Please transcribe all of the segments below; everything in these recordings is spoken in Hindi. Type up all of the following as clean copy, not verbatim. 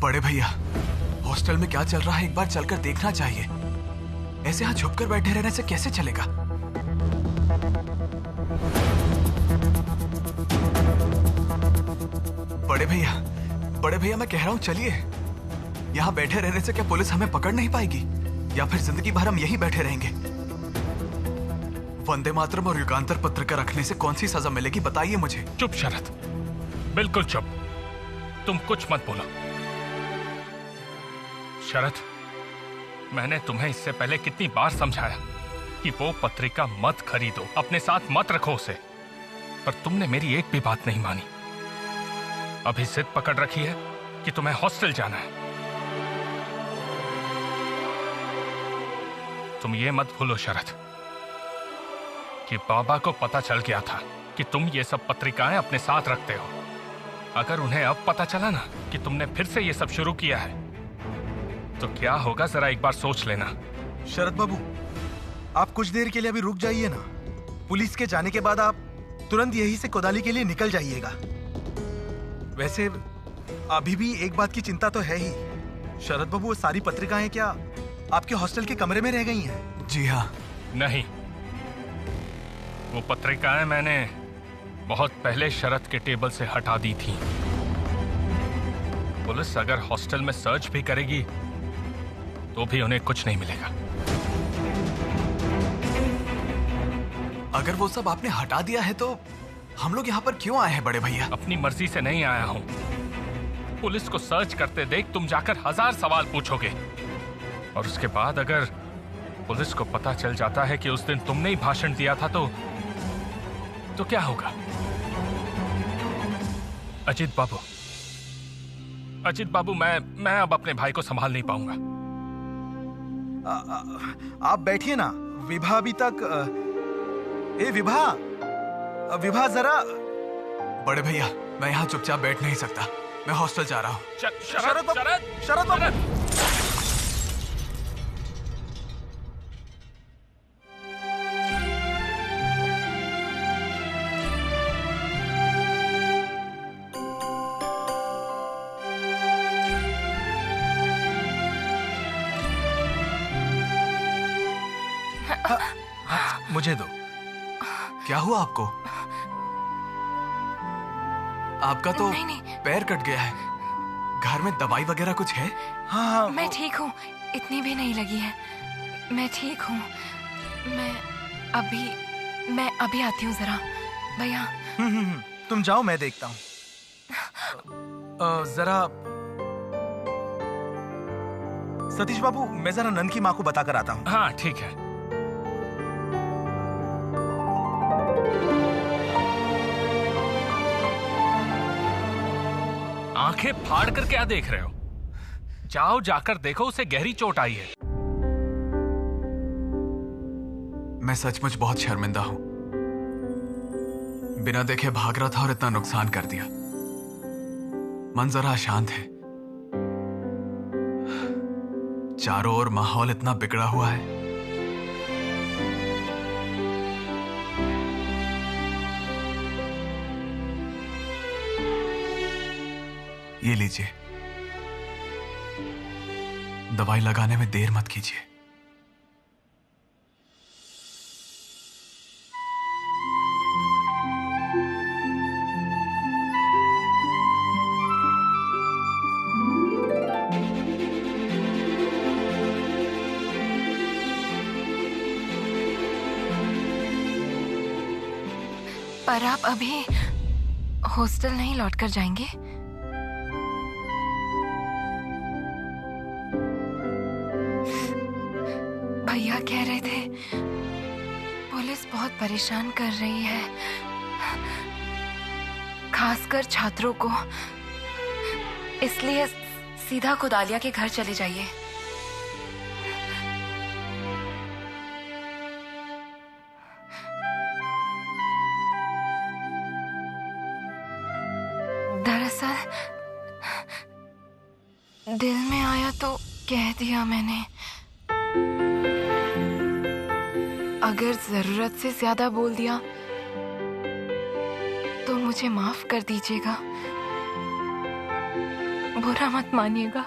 बड़े भैया, हॉस्टल में क्या चल रहा है एक बार चलकर देखना चाहिए। ऐसे यहाँ छुपकर बैठे रहने से कैसे चलेगा? बड़े भैया मैं कह रहा हूँ चलिए। यहाँ बैठे रहने से क्या पुलिस हमें पकड़ नहीं पाएगी, या फिर जिंदगी भर हम यहीं बैठे रहेंगे? वंदे मातरम और युगांतर पत्रिका रखने से कौन सी सजा मिलेगी बताइए मुझे। चुप शरद, बिल्कुल चुप। तुम कुछ मत बोलो। शरद, मैंने तुम्हें इससे पहले कितनी बार समझाया कि वो पत्रिका मत खरीदो, अपने साथ मत रखो उसे, पर तुमने मेरी एक भी बात नहीं मानी। अभी जिद पकड़ रखी है कि तुम्हें हॉस्टल जाना है। तुम ये मत भूलो शरद कि बाबा को पता चल गया था कि तुम ये सब पत्रिकाएं अपने साथ रखते हो। अगर उन्हें अब पता चला ना कि तुमने फिर से ये सब शुरू किया है तो क्या होगा, जरा एक बार सोच लेना। शरद बाबू, आप कुछ देर के लिए अभी रुक जाइए ना। पुलिस के जाने के बाद आप तुरंत यहीं से कोदाली के लिए निकल जाइएगा। वैसे अभी भी एक बात की चिंता तो है ही। शरद बाबू, वो सारी पत्रिकाएं क्या आपके हॉस्टल के कमरे में रह गई हैं? जी हाँ। नहीं, वो पत्रिकाएं मैंने बहुत पहले शरद के टेबल से हटा दी थी। पुलिस अगर हॉस्टल में सर्च भी करेगी तो भी उन्हें कुछ नहीं मिलेगा। अगर वो सब आपने हटा दिया है तो हम लोग यहाँ पर क्यों आए हैं बड़े भैया? अपनी मर्जी से नहीं आया हूं। पुलिस को सर्च करते देख तुम जाकर 1000 सवाल पूछोगे, और उसके बाद अगर पुलिस को पता चल जाता है कि उस दिन तुमने ही भाषण दिया था तो क्या होगा? अजित बाबू, मैं अब अपने भाई को संभाल नहीं पाऊंगा। आप बैठिए ना। विभा अभी तक विभा जरा। बड़े भैया, मैं यहाँ चुपचाप बैठ नहीं सकता। मैं हॉस्टल जा रहा हूँ। शरद बाबू। मुझे दो। क्या हुआ आपको? आपका तो नहीं। पैर कट गया है। घर में दवाई वगैरह कुछ है? हाँ, मैं ठीक हूँ, इतनी भी नहीं लगी है। मैं ठीक हूँ। मैं अभी आती हूँ जरा। भैया। तुम जाओ, मैं देखता हूँ। जरा सतीश बाबू, मैं जरा नंद की माँ को बताकर आता हूँ। हाँ ठीक है। आंखें फाड़ कर क्या देख रहे हो? जाओ, जाकर देखो, उसे गहरी चोट आई है। मैं सचमुच बहुत शर्मिंदा हूं। बिना देखे भाग रहा था और इतना नुकसान कर दिया। मन जरा अशांत है। चारों ओर माहौल इतना बिगड़ा हुआ है। ये लीजिए, दवाई लगाने में देर मत कीजिए। पर आप अभी हॉस्टल नहीं लौटकर जाएंगे? भैया कह रहे थे पुलिस बहुत परेशान कर रही है, खासकर छात्रों को। इसलिए सीधा कुदालिया के घर चले जाइए। दरअसल दिल में आया तो कह दिया मैंने। अगर जरूरत से ज्यादा बोल दिया तो मुझे माफ कर दीजिएगा। बुरा मत मानिएगा।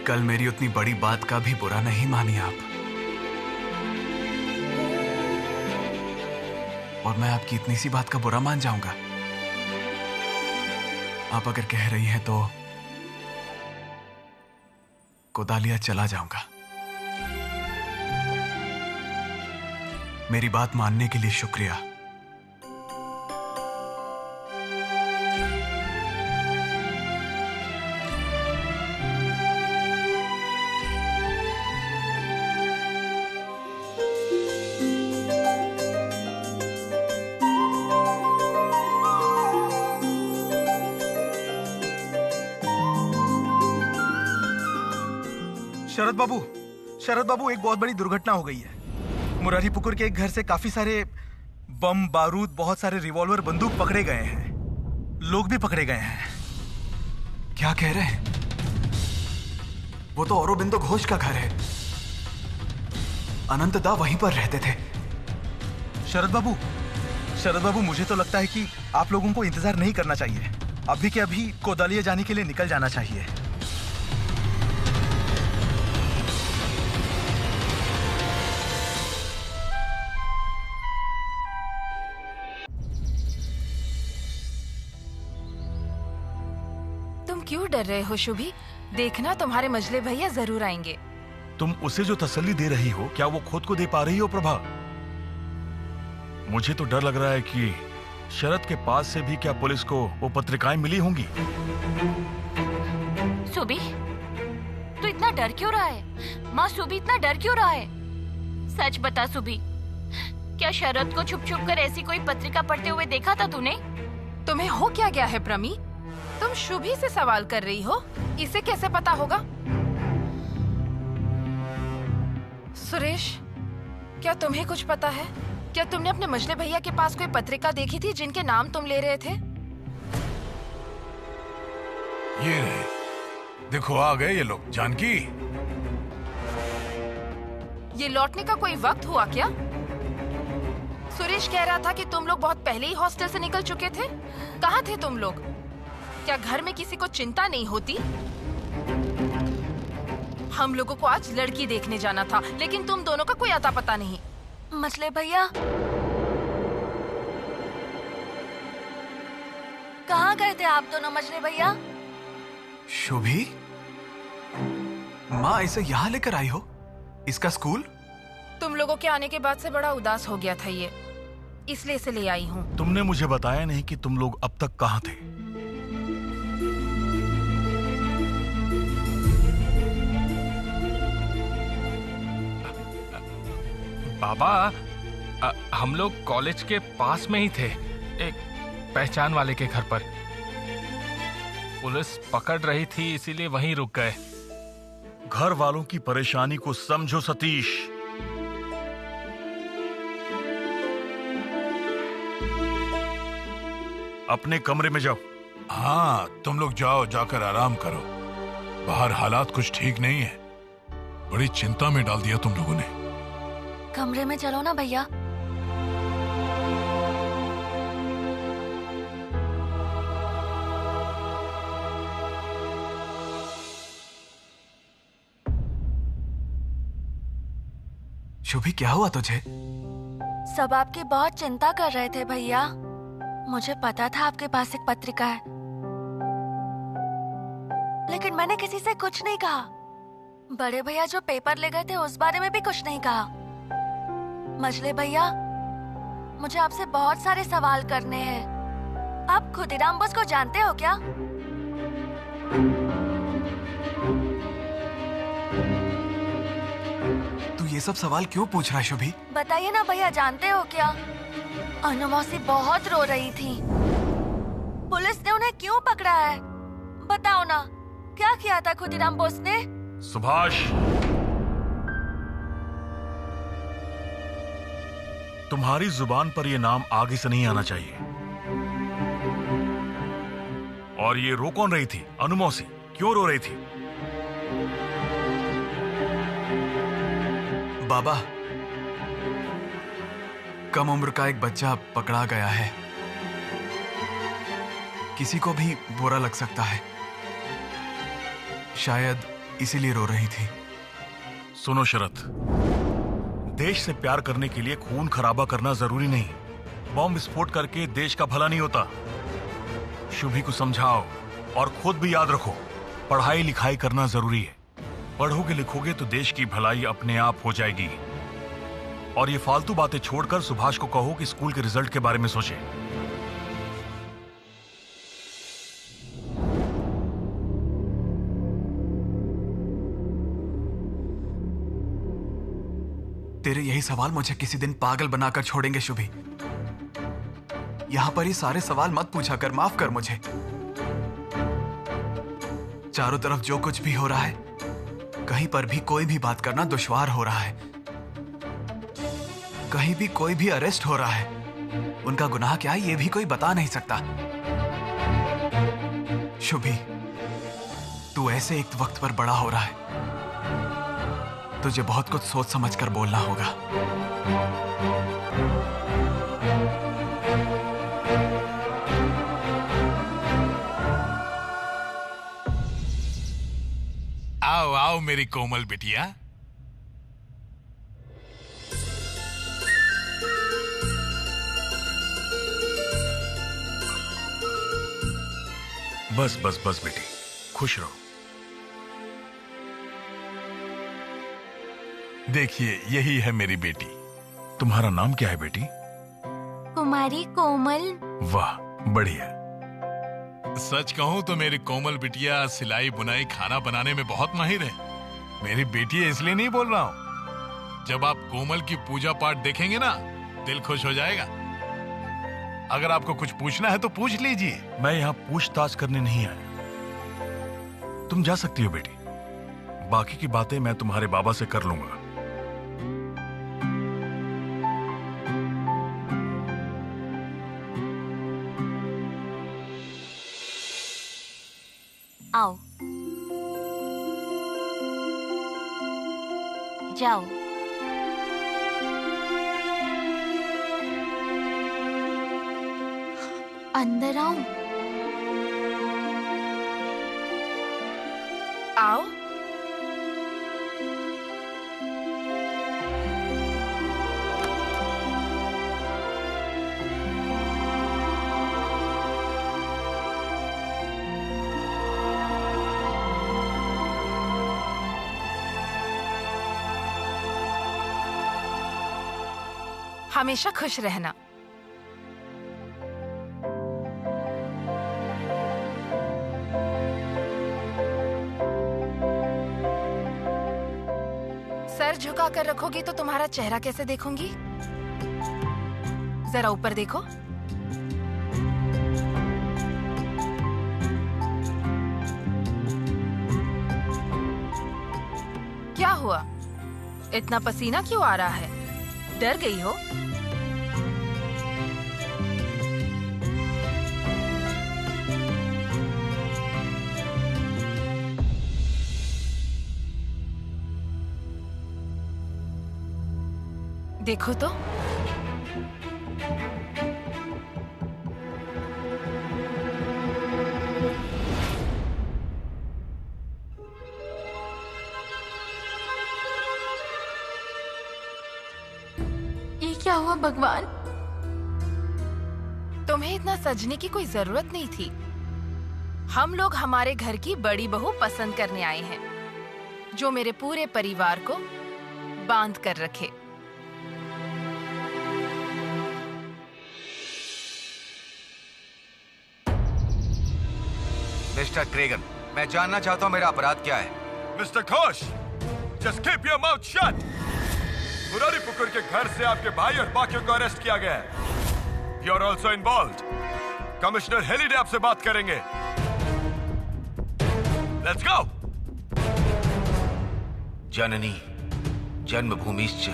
कल मेरी उतनी बड़ी बात का भी बुरा नहीं मानिए आप। और मैं आपकी इतनी सी बात का बुरा मान जाऊंगा? आप अगर कह रही हैं तो कोदालिया चला जाऊंगा। मेरी बात मानने के लिए शुक्रिया। शरद बाबू, एक बहुत बड़ी दुर्घटना हो गई है। मुरारीपुकुर के एक घर से काफी सारे बम, बारूद, बहुत सारे रिवॉल्वर, बंदूक पकड़े गए हैं। लोग भी पकड़े गए हैं। क्या कह रहे हैं? वो तो औरोबिंदो घोष का घर है। अनंतदा वहीं पर रहते थे। शरद बाबू, मुझे तो लगता है कि आप लोगों को इंतजार नहीं करना चाहिए। अभी के अभी कोदालिया जाने के लिए निकल जाना चाहिए। क्यों डर रहे हो शुभी? देखना, तुम्हारे मजले भैया जरूर आएंगे। तुम उसे जो तसल्ली दे रही हो, क्या वो खुद को दे पा रही हो प्रभा? मुझे तो डर लग रहा है कि शरद के पास से भी क्या पुलिस को वो पत्रिकाएं मिली होंगी। सुबी, तू इतना डर क्यों रहा है? माँ सुबी इतना डर क्यों रहा है? सच बता सुबी, क्या शरद को छुप छुप कर ऐसी कोई पत्रिका पढ़ते हुए देखा था तूने? तुम्हें हो क्या गया है प्रमी? तुम शुभी से सवाल कर रही हो, इसे कैसे पता होगा? सुरेश, क्या तुम्हें कुछ पता है? क्या तुमने अपने मजले भैया के पास कोई पत्रिका देखी थी जिनके नाम तुम ले रहे थे? ये रहे, देखो आ गए ये लोग। जानकी, ये लौटने का कोई वक्त हुआ क्या? सुरेश कह रहा था कि तुम लोग बहुत पहले ही हॉस्टल से निकल चुके थे। कहाँ थे तुम लोग? क्या घर में किसी को चिंता नहीं होती? हम लोगों को आज लड़की देखने जाना था, लेकिन तुम दोनों का कोई अता पता नहीं। मजले भैया कहाँ गए थे आप दोनों? मजले भैया, शुभी, माँ इसे यहाँ लेकर आई हो? इसका स्कूल? तुम लोगों के आने के बाद से बड़ा उदास हो गया था ये, इसलिए इसे ले आई हूँ। तुमने मुझे बताया नहीं कि तुम लोग अब तक कहाँ थे। बाबा, हम लोग कॉलेज के पास में ही थे, एक पहचान वाले के घर पर। पुलिस पकड़ रही थी, इसीलिए वहीं रुक गए। घर वालों की परेशानी को समझो सतीश। अपने कमरे में जाओ। हाँ तुम लोग जाओ, जाकर आराम करो। बाहर हालात कुछ ठीक नहीं है। बड़ी चिंता में डाल दिया तुम लोगों ने। कमरे में चलो ना भैया। शुभी, क्या हुआ तुझे? सब आपकी बहुत चिंता कर रहे थे भैया। मुझे पता था आपके पास एक पत्रिका है, लेकिन मैंने किसी से कुछ नहीं कहा। बड़े भैया जो पेपर ले गए थे उस बारे में भी कुछ नहीं कहा। मजले भैया, मुझे आपसे बहुत सारे सवाल करने हैं। आप खुदीराम बोस को जानते हो क्या? तू ये सब सवाल क्यों पूछ रहा है शुभी? बताइए ना भैया, जानते हो क्या? अनु मौसी बहुत रो रही थी। पुलिस ने उन्हें क्यों पकड़ा है? बताओ ना, क्या किया था खुदीराम बोस ने? सुभाष, तुम्हारी जुबान पर ये नाम आगे से नहीं आना चाहिए। और ये रो कौन रही थी? अनु मौसी क्यों रो रही थी? बाबा, कम उम्र का एक बच्चा पकड़ा गया है। किसी को भी बुरा लग सकता है, शायद इसीलिए रो रही थी। सुनो शरत, देश से प्यार करने के लिए खून खराबा करना जरूरी नहीं। बॉम्ब विस्फोट करके देश का भला नहीं होता। शुभी को समझाओ और खुद भी याद रखो, पढ़ाई लिखाई करना जरूरी है। पढ़ोगे लिखोगे तो देश की भलाई अपने आप हो जाएगी। और ये फालतू बातें छोड़कर सुभाष को कहो कि स्कूल के रिजल्ट के बारे में सोचे। तेरे यही सवाल मुझे किसी दिन पागल बनाकर छोड़ेंगे शुभी। यहां पर ये सारे सवाल मत पूछा कर, माफ कर मुझे। चारों तरफ जो कुछ भी हो रहा है, कहीं पर भी कोई भी बात करना दुश्वार हो रहा है। कहीं भी कोई भी अरेस्ट हो रहा है, उनका गुनाह क्या है ये भी कोई बता नहीं सकता। शुभी, तू ऐसे एक वक्त पर बड़ा हो रहा है, तुझे बहुत कुछ सोच समझ कर बोलना होगा। आओ आओ मेरी कोमल बिटिया। बस बस बस बेटी, खुश रहो। देखिए, यही है मेरी बेटी। तुम्हारा नाम क्या है बेटी? कुमारी कोमल। वाह, बढ़िया। सच कहूं तो मेरी कोमल बिटिया सिलाई बुनाई खाना बनाने में बहुत माहिर है। मेरी बेटी है इसलिए नहीं बोल रहा हूं। जब आप कोमल की पूजा पाठ देखेंगे ना, दिल खुश हो जाएगा। अगर आपको कुछ पूछना है तो पूछ लीजिए। मैं यहाँ पूछताछ करने नहीं आया। तुम जा सकती हो बेटी, बाकी की बातें मैं तुम्हारे बाबा से कर लूंगा। आओ, जाओ। अंदर आओ। आओ। हमेशा खुश रहना। सर झुका कर रखोगी तो तुम्हारा चेहरा कैसे देखूंगी? जरा ऊपर देखो। क्या हुआ? इतना पसीना क्यों आ रहा है? डर गई हो? देखो तो। ये क्या हुआ भगवान? तुम्हें इतना सजने की कोई जरूरत नहीं थी। हम लोग हमारे घर की बड़ी बहू पसंद करने आए हैं, जो मेरे पूरे परिवार को बांध कर रखे। मिस्टर क्रेगन, मैं जानना चाहता हूँ मेरा अपराध क्या है। Mister Ghosh, just keep your mouth shut। Murari Pukur के घर से आपके भाई और बाकियों को अरेस्ट किया गया है। You're also involved। Commissioner Halliday आपसे बात करेंगे। Let's go। जननी जन्मभूमिश्च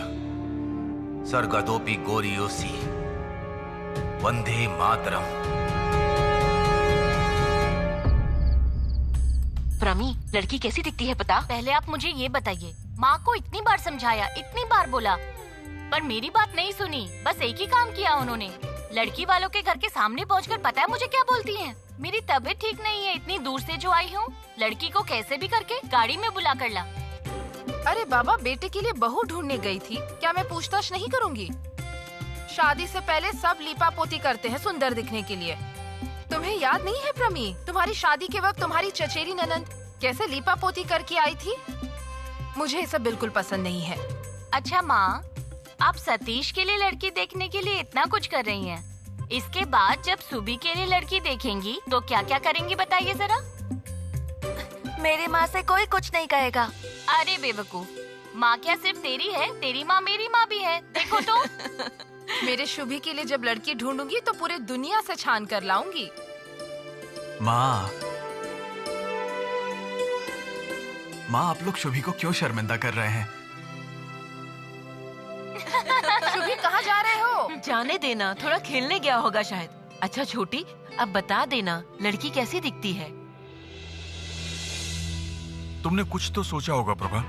सर्गदोपि गोरियोसी वंदे मातरम। प्रमी, लड़की कैसी दिखती है पता? पहले आप मुझे ये बताइए, माँ को इतनी बार समझाया, इतनी बार बोला, पर मेरी बात नहीं सुनी। बस एक ही काम किया उन्होंने। लड़की वालों के घर के सामने पहुंचकर पता है मुझे क्या बोलती हैं? मेरी तबीयत ठीक नहीं है, इतनी दूर से जो आई हूँ, लड़की को कैसे भी करके गाड़ी में बुला कर ला। अरे बाबा, बेटे के लिए बहू ढूंढने गई थी, क्या मैं पूछताछ नहीं करूंगी? शादी से पहले सब लीपा पोती करते हैं सुंदर दिखने के लिए। तुम्हें याद नहीं है प्रमी, तुम्हारी शादी के वक्त तुम्हारी चचेरी ननंद कैसे लीपा पोती करके आई थी? मुझे ये सब बिल्कुल पसंद नहीं है। अच्छा माँ, आप सतीश के लिए लड़की देखने के लिए इतना कुछ कर रही हैं। इसके बाद जब सुबी के लिए लड़की देखेंगी तो क्या क्या करेंगी बताइए जरा। मेरी माँ से कोई कुछ नहीं कहेगा। अरे बेवकूफ, माँ क्या सिर्फ तेरी है? तेरी माँ मेरी माँ भी है, देखो तो। मेरे शुभी के लिए जब लड़की ढूंढूंगी तो पूरे दुनिया से छान कर लाऊंगी। माँ, आप लोग शुभी को क्यों शर्मिंदा कर रहे हैं? शुभी कहाँ जा रहे हो? जाने देना, थोड़ा खेलने गया होगा शायद। अच्छा छोटी, अब बता देना लड़की कैसी दिखती है? तुमने कुछ तो सोचा होगा प्रभा।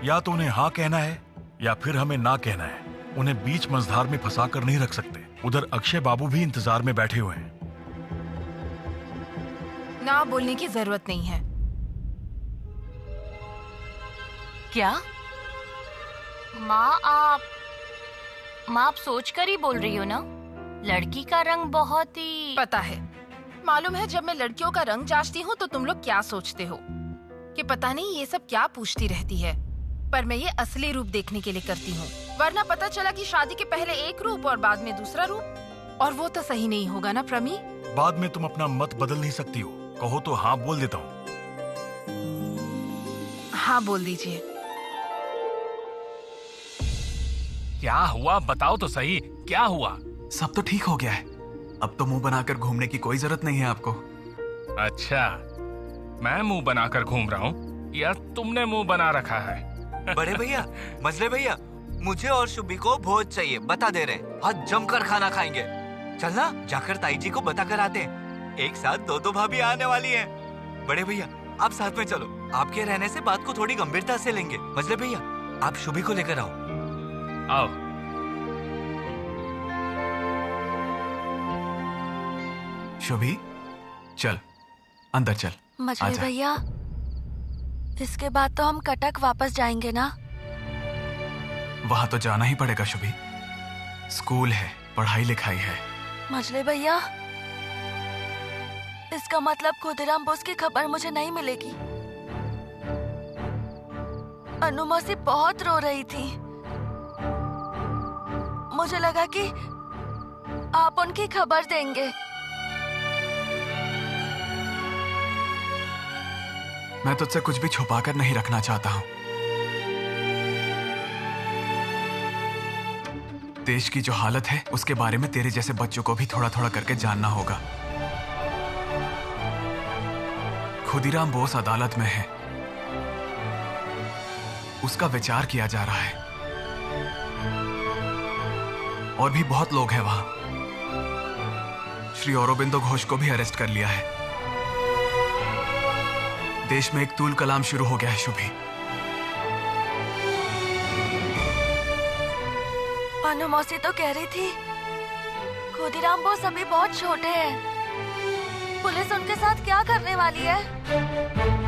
या तो उन्हें हाँ कहना है या फिर हमें ना कहना है। उन्हें बीच मझधार में फंसा कर नहीं रख सकते। उधर अक्षय बाबू भी इंतजार में बैठे हुए हैं। ना बोलने की जरूरत नहीं है। क्या? माँ आप सोच कर ही बोल रही हो ना? लड़की का रंग बहुत ही पता है, मालूम है। जब मैं लड़कियों का रंग जांचती हूँ तो तुम लोग क्या सोचते हो कि पता नहीं ये सब क्या पूछती रहती है, पर मैं ये असली रूप देखने के लिए करती हूँ। वरना पता चला कि शादी के पहले एक रूप और बाद में दूसरा रूप, और वो तो सही नहीं होगा ना प्रमी। बाद में तुम अपना मत बदल नहीं सकती हो। कहो तो हाँ बोल देता हूँ। हाँ बोल दीजिए। क्या हुआ बताओ तो सही, क्या हुआ? सब तो ठीक हो गया है। अब तो मुंह बनाकर घूमने की कोई जरूरत नहीं है आपको। अच्छा, मैं मुंह बनाकर घूम रहा हूँ या तुमने मुंह बना रखा है? बड़े भैया, मजले भैया, मुझे और शुभी को भोज चाहिए, बता दे रहे हैं। आज जमकर खाना खाएंगे। चलना, जाकर ताई जी को बता कर आते हैं। एक साथ दो भाभी आने वाली हैं। बड़े भैया, आप साथ में चलो। आपके रहने से बात को थोड़ी गंभीरता से लेंगे। मजले भैया, आप शुभी को लेकर आओ। आओ। शुभी, चल अंदर चल। मछली भैया, इसके बाद तो हम कटक वापस जाएंगे ना? वहां तो जाना ही पड़ेगा शुभी। स्कूल है, पढ़ाई लिखाई है। मछली भैया, इसका मतलब खुदीराम बोस की खबर मुझे नहीं मिलेगी। अनु मौसी बहुत रो रही थी। मुझे लगा कि आप उनकी खबर देंगे। मैं तुझसे कुछ भी छुपा कर नहीं रखना चाहता हूं। देश की जो हालत है उसके बारे में तेरे जैसे बच्चों को भी थोड़ा थोड़ा करके जानना होगा। खुदीराम बोस अदालत में है, उसका विचार किया जा रहा है। और भी बहुत लोग हैं वहां। श्री औरोबिंदो घोष को भी अरेस्ट कर लिया है। देश में एक तूल कलाम शुरू हो गया है शुभी। अनु मौसी तो कह रही थी खुदीराम बोस अभी बहुत छोटे हैं। पुलिस उनके साथ क्या करने वाली है?